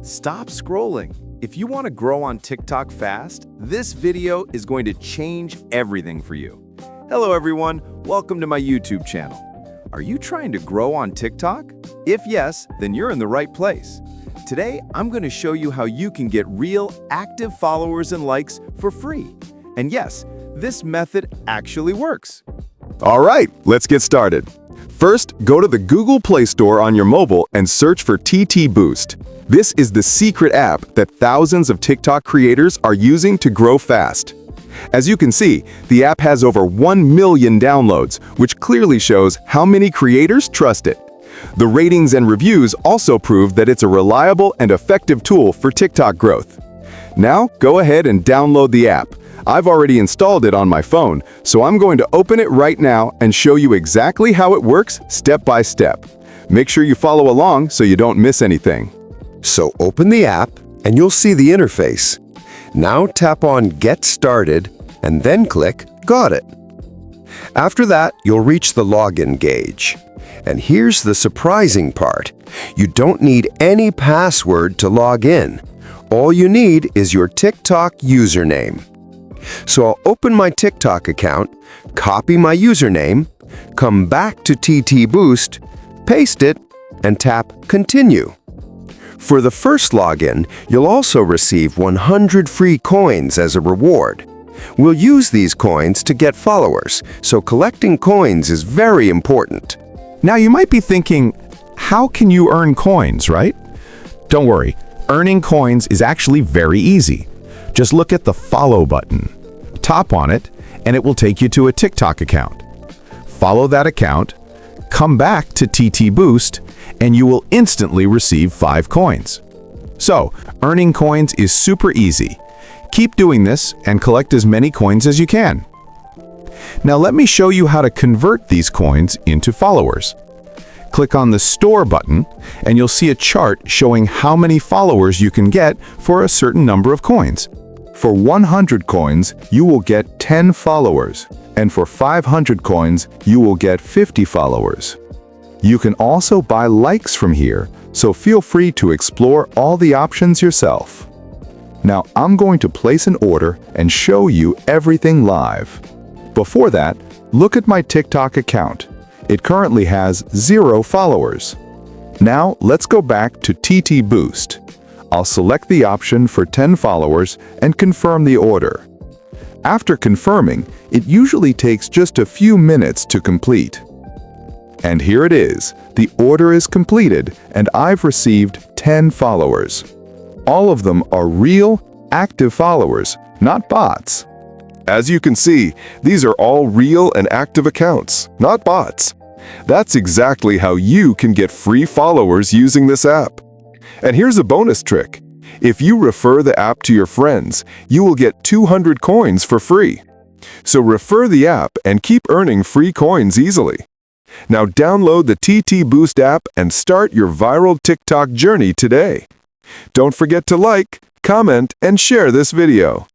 Stop scrolling. If you want to grow on TikTok fast, this video is going to change everything for you. Hello everyone, welcome to my YouTube channel. Are you trying to grow on TikTok? If yes, then you're in the right place. Today, I'm going to show you how you can get real, active followers and likes for free. And yes, this method actually works. All right, let's get started. First, go to the Google Play Store on your mobile and search for TT Boost. This is the secret app that thousands of TikTok creators are using to grow fast. As you can see, the app has over 1 million downloads, which clearly shows how many creators trust it. The ratings and reviews also prove that it's a reliable and effective tool for TikTok growth. Now, go ahead and download the app. I've already installed it on my phone, so I'm going to open it right now and show you exactly how it works step by step. Make sure you follow along so you don't miss anything. So open the app and you'll see the interface. Now tap on Get Started and then click Got It. After that, you'll reach the login gauge. And here's the surprising part. You don't need any password to log in. All you need is your TikTok username. So I'll open my TikTok account, copy my username, come back to TT Boost, paste it, and tap Continue. For the first login, you'll also receive 100 free coins as a reward. We'll use these coins to get followers, so collecting coins is very important. Now you might be thinking, how can you earn coins, right? Don't worry, earning coins is actually very easy. Just look at the Follow button. Tap on it, and it will take you to a TikTok account. Follow that account, come back to TT Boost, and you will instantly receive 5 coins. So, earning coins is super easy. Keep doing this and collect as many coins as you can. Now let me show you how to convert these coins into followers. Click on the Store button, and you'll see a chart showing how many followers you can get for a certain number of coins. For 100 coins, you will get 10 followers, and for 500 coins, you will get 50 followers. You can also buy likes from here, so feel free to explore all the options yourself. Now, I'm going to place an order and show you everything live. Before that, look at my TikTok account. It currently has 0 followers. Now, let's go back to TT Boost. I'll select the option for 10 followers and confirm the order. After confirming, it usually takes just a few minutes to complete. And here it is. The order is completed, and I've received 10 followers. All of them are real, active followers, not bots. As you can see, these are all real and active accounts, not bots. That's exactly how you can get free followers using this app. And here's a bonus trick. If you refer the app to your friends, you will get 200 coins for free. So refer the app and keep earning free coins easily. Now download the TT Boost app and start your viral TikTok journey today. Don't forget to like, comment, and share this video.